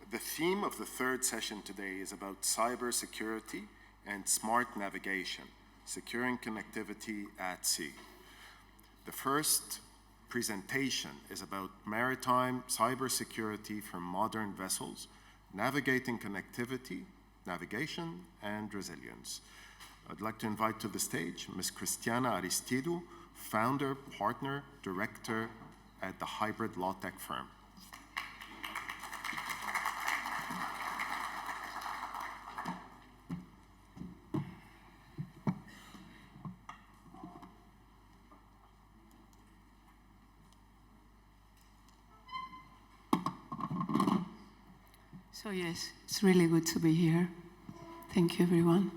The theme of the third session today is about cybersecurity and smart navigation, securing connectivity at sea. The first presentation is about maritime cybersecurity for modern vessels, navigating connectivity, navigation, and resilience. I'd like to invite to the stage Ms. Christiana Aristidou, founder, partner, director at the hybrid LawTech firm. So yes, it's really good to be here. Thank you, everyone.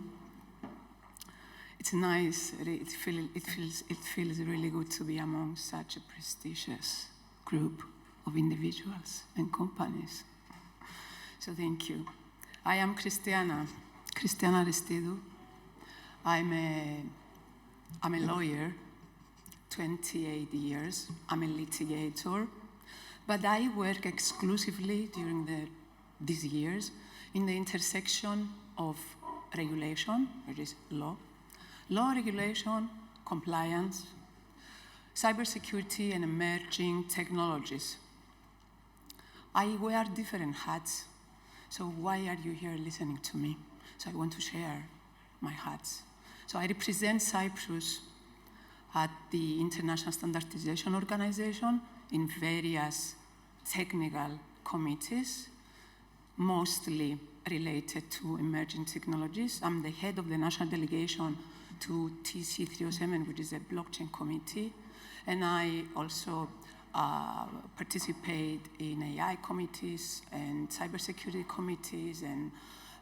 It's nice. It feels really good to be among such a prestigious group of individuals and companies. So thank you. I am Christiana Aristidou. I'm a lawyer, 28 years. I'm a litigator, but I work exclusively during these years in the intersection of regulation, which is law, regulation, compliance, cybersecurity, and emerging technologies. I wear different hats, so why are you here listening to me? So I want to share my hats. So I represent Cyprus at the International Standardization Organization in various technical committees, mostly related to emerging technologies. I'm the head of the national delegation to TC307, which is a blockchain committee. And I also participate in AI committees and cybersecurity committees and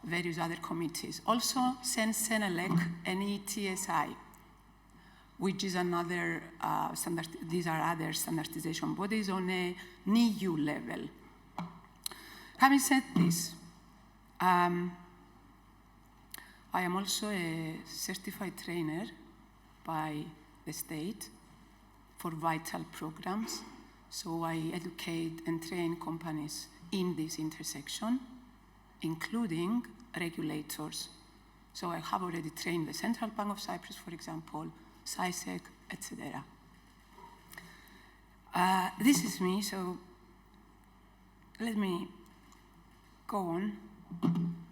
various other committees. Also, CSN and ETSI, which is another these are other standardization bodies on a NEU level. Having said this, I am also a certified trainer by the state for vital programs. So I educate and train companies in this intersection, including regulators. So I have already trained the Central Bank of Cyprus, for example, CSN, etc. This is me, so let me go on.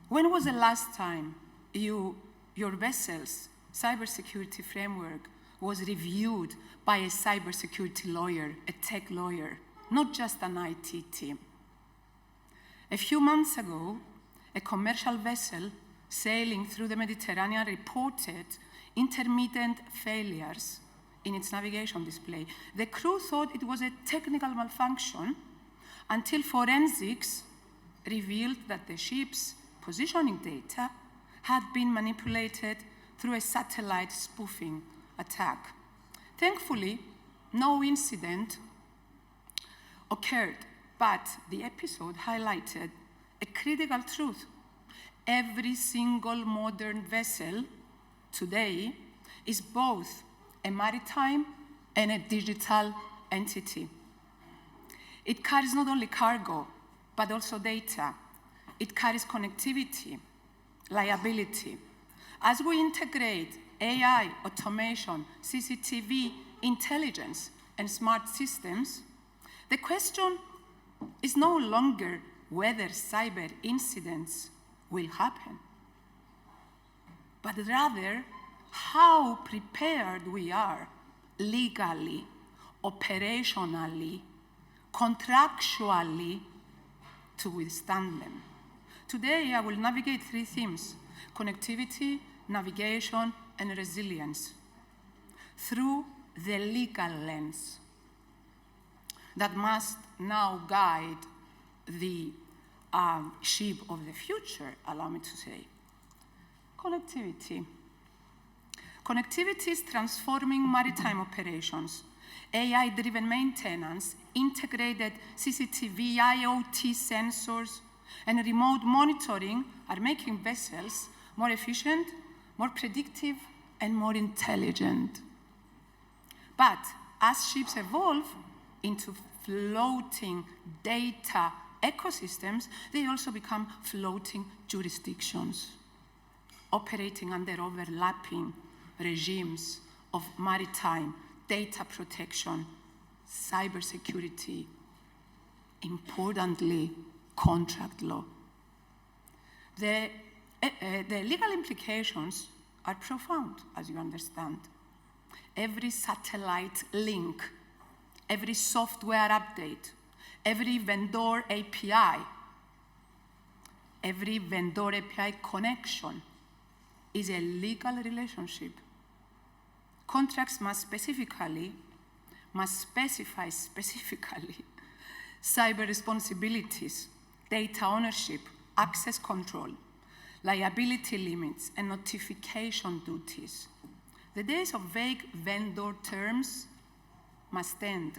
When was the last time your vessel's cybersecurity framework was reviewed by a cybersecurity lawyer, a tech lawyer, not just an IT team? A few months ago, a commercial vessel sailing through the Mediterranean reported intermittent failures in its navigation display. The crew thought it was a technical malfunction until forensics revealed that the ship's positioning data had been manipulated through a satellite spoofing attack. Thankfully, no incident occurred, but the episode highlighted a critical truth. Every single modern vessel today is both a maritime and a digital entity. It carries not only cargo, but also data. It carries connectivity, liability. As we integrate AI, automation, CCTV, intelligence, and smart systems, the question is no longer whether cyber incidents will happen, but rather how prepared we are legally, operationally, contractually to withstand them. Today, I will navigate three themes: connectivity, navigation, and resilience through the legal lens that must now guide the ship of the future, allow me to say. Connectivity. Connectivity is transforming maritime operations. AI-driven maintenance, integrated CCTV, IoT sensors, and remote monitoring are making vessels more efficient, more predictive, and more intelligent. But as ships evolve into floating data ecosystems, they also become floating jurisdictions, operating under overlapping regimes of maritime, data protection, cybersecurity, importantly, contract law. The legal implications are profound, as you understand. Every satellite link, every software update, every vendor API connection is a legal relationship. Contracts must specify specifically cyber responsibilities, data ownership, access control, liability limits, and notification duties. The days of vague vendor terms must end.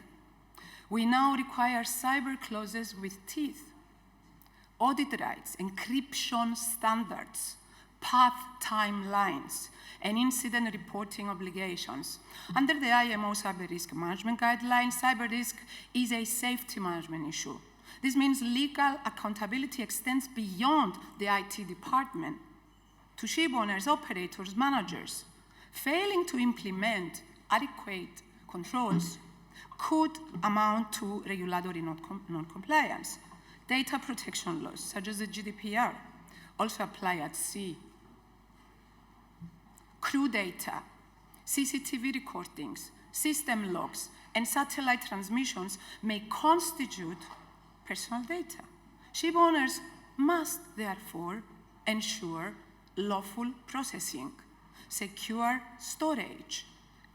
We now require cyber clauses with teeth, audit rights, encryption standards, path timelines, and incident reporting obligations. Under the IMO Cyber Risk Management Guidelines, cyber risk is a safety management issue. This means legal accountability extends beyond the IT department to ship owners, operators, managers. Failing to implement adequate controls could amount to regulatory non-compliance. Data protection laws, such as the GDPR, also apply at sea. Crew data, CCTV recordings, system logs, and satellite transmissions may constitute personal data. Ship owners must therefore ensure lawful processing, secure storage,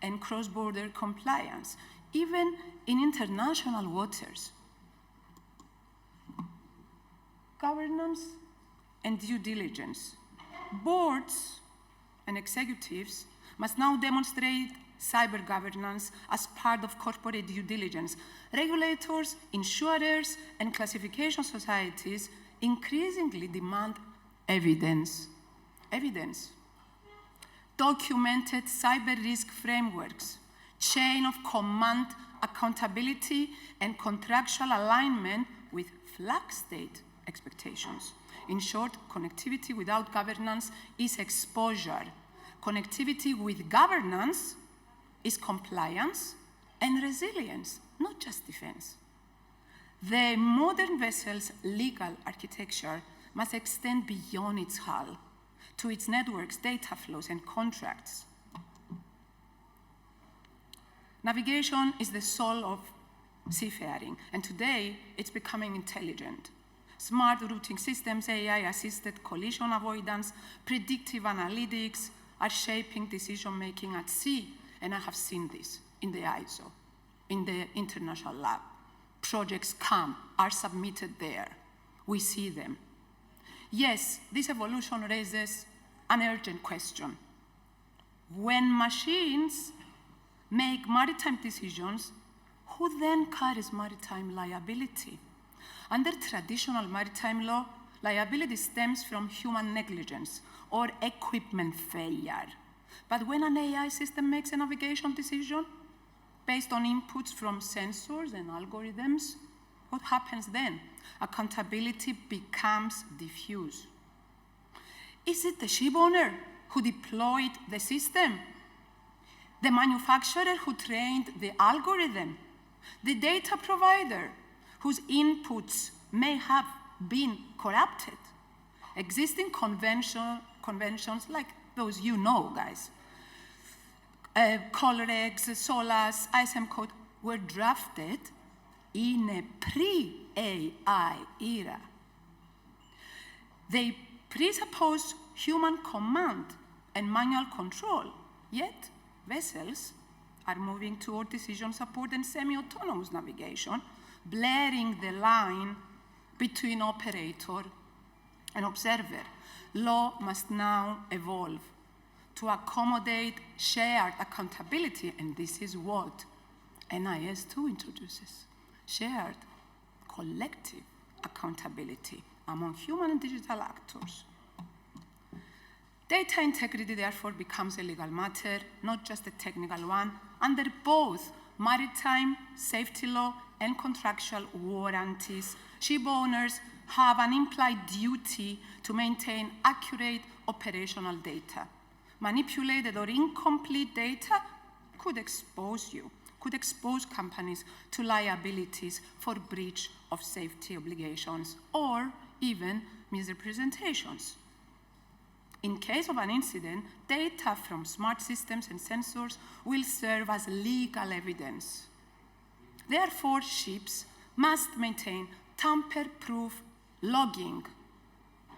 and cross-border compliance, even in international waters. Governance and due diligence. Boards and executives must now demonstrate cyber governance as part of corporate due diligence. Regulators, insurers, and classification societies increasingly demand evidence. Documented cyber risk frameworks, chain of command accountability, and contractual alignment with flag state expectations. In short, connectivity without governance is exposure. Connectivity with governance is compliance and resilience, not just defense. The modern vessel's legal architecture must extend beyond its hull to its networks, data flows, and contracts. Navigation is the soul of seafaring, and today it's becoming intelligent. Smart routing systems, AI-assisted collision avoidance, predictive analytics are shaping decision-making at sea, and I have seen this in the ISO, in the international lab. Projects come, are submitted there. We see them. Yes, this evolution raises an urgent question. When machines make maritime decisions, who then carries maritime liability? Under traditional maritime law, liability stems from human negligence or equipment failure. But when an AI system makes a navigation decision based on inputs from sensors and algorithms, what happens then? Accountability becomes diffuse. Is it the ship owner who deployed the system? The manufacturer who trained the algorithm? The data provider whose inputs may have been corrupted? Existing conventions like those you know, guys, COLREGS, SOLAS, ISM code, were drafted in a pre-AI era. They presuppose human command and manual control, yet vessels are moving toward decision support and semi-autonomous navigation, blurring the line between operator and observer. Law must now evolve to accommodate shared accountability, and this is what NIS2 introduces: shared collective accountability among human and digital actors. Data integrity, therefore, becomes a legal matter, not just a technical one, under both maritime safety law and contractual warranties, ship owners have an implied duty to maintain accurate operational data. Manipulated or incomplete data could expose companies to liabilities for breach of safety obligations or even misrepresentations. In case of an incident, data from smart systems and sensors will serve as legal evidence. Therefore, ships must maintain tamper-proof logging,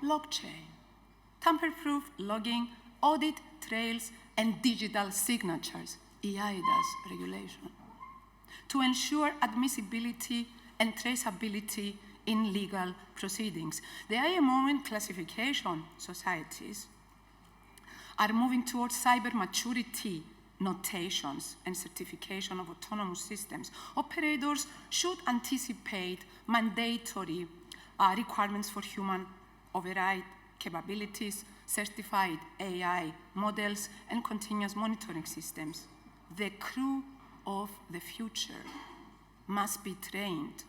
blockchain, tamper-proof logging, audit trails, and digital signatures, EIDAS regulation, to ensure admissibility and traceability in legal proceedings. The IMO and classification societies are moving towards cyber maturity notations and certification of autonomous systems. Operators should anticipate mandatory requirements for human override capabilities, certified AI models, and continuous monitoring systems. The crew of the future must be trained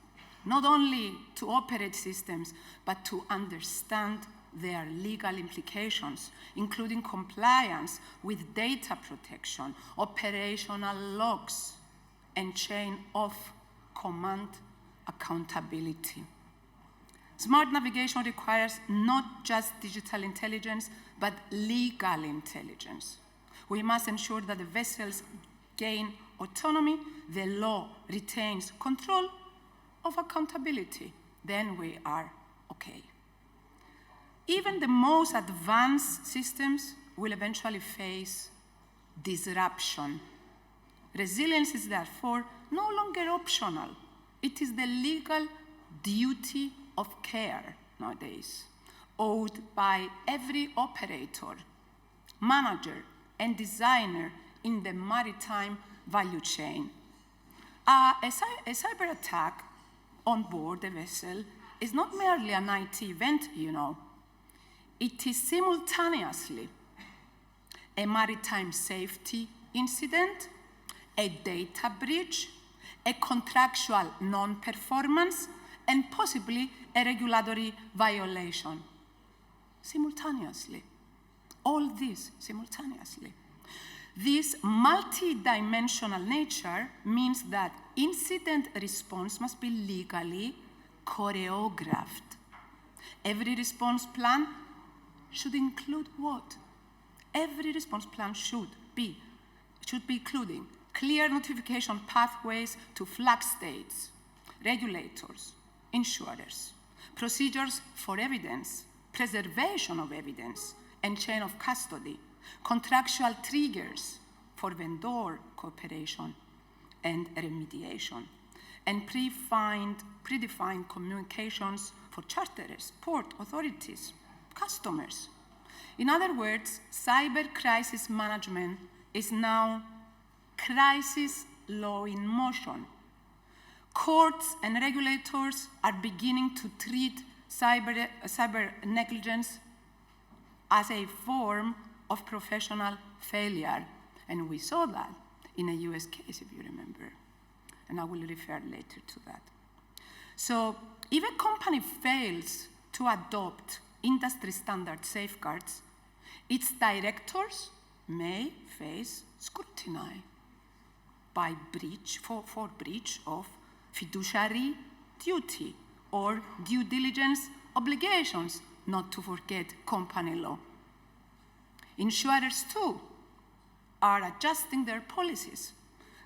not only to operate systems, but to understand their legal implications, including compliance with data protection, operational logs, and chain of command accountability. Smart navigation requires not just digital intelligence, but legal intelligence. We must ensure that the vessels gain autonomy, the law retains control of accountability. Then we are okay. Even the most advanced systems will eventually face disruption. Resilience is therefore no longer optional. It is the legal duty of care nowadays, owed by every operator, manager, and designer in the maritime value chain. A cyber attack on board a vessel is not merely an IT event, you know. It is simultaneously a maritime safety incident, a data breach, a contractual non-performance, and possibly a regulatory violation. Simultaneously. All this simultaneously. This multi-dimensional nature means that incident response must be legally choreographed. Every response plan should include what? Every response plan should be including clear notification pathways to flag states, regulators, insurers, procedures for evidence, preservation of evidence, and chain of custody, contractual triggers for vendor cooperation and remediation, and predefined communications for charterers, port authorities, customers. In other words, cyber crisis management is now crisis law in motion. Courts and regulators are beginning to treat cyber negligence as a form of professional failure. And we saw that in a US case, if you remember. And I will refer later to that. So if a company fails to adopt industry standard safeguards, its directors may face scrutiny for breach of fiduciary duty or due diligence obligations, not to forget company law. Insurers, too, are adjusting their policies.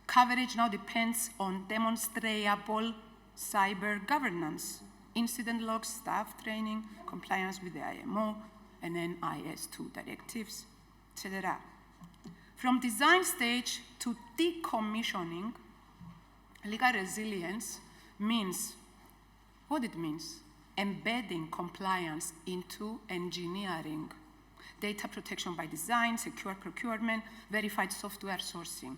Coverage now depends on demonstrable cyber governance, incident logs, staff training, compliance with the IMO and NIS2 directives, etc. From design stage to decommissioning, legal resilience means what it means: embedding compliance into engineering, data protection by design, secure procurement, verified software sourcing.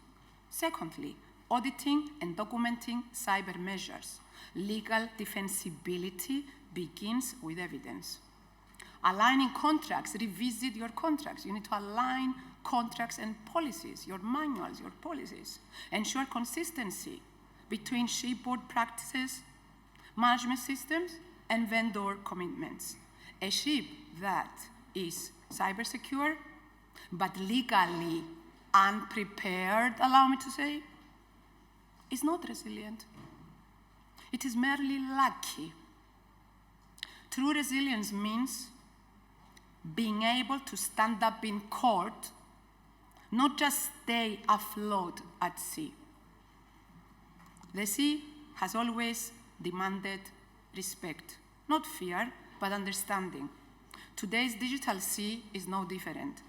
Secondly, auditing and documenting cyber measures. Legal defensibility begins with evidence. Aligning contracts, revisit your contracts. You need to align contracts and policies, your manuals, your policies. Ensure consistency between shipboard practices, management systems, and vendor commitments. A ship that is cyber secure, but legally unprepared, allow me to say, is not resilient. It is merely lucky. True resilience means being able to stand up in court, not just stay afloat at sea. The sea has always demanded respect, not fear, but understanding. Today's digital sea is no different.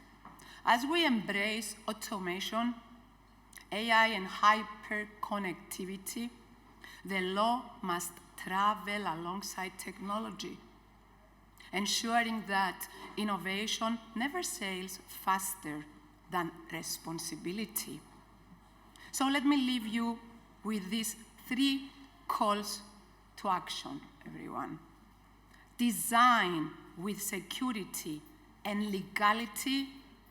As we embrace automation, AI, and hyperconnectivity, the law must travel alongside technology, ensuring that innovation never sails faster than responsibility. So let me leave you with these 3 calls to action, everyone. Design with security and legality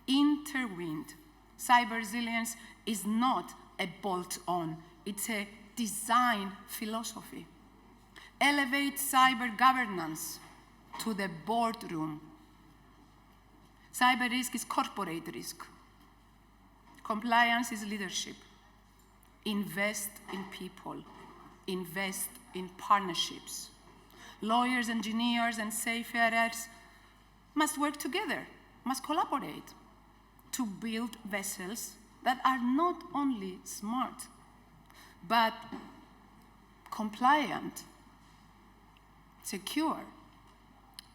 intertwined. Cyber resilience is not a bolt-on, it's a design philosophy. Elevate cyber governance to the boardroom. Cyber risk is corporate risk. Compliance is leadership. Invest in people. Invest in partnerships. Lawyers, engineers, and seafarers must work together, must collaborate to build vessels that are not only smart, but compliant, secure,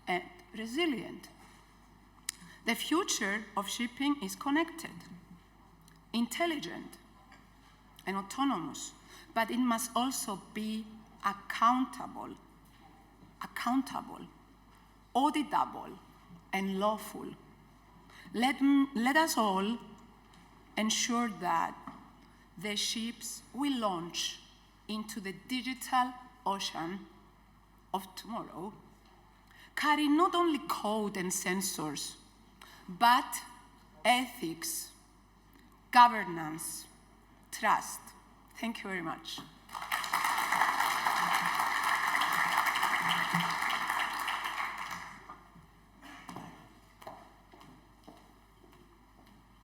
and resilient. The future of shipping is connected, intelligent, and autonomous, but it must also be accountable, auditable, and lawful. Let us all ensure that the ships we launch into the digital ocean of tomorrow carry not only code and sensors, but ethics, governance, trust. Thank you very much.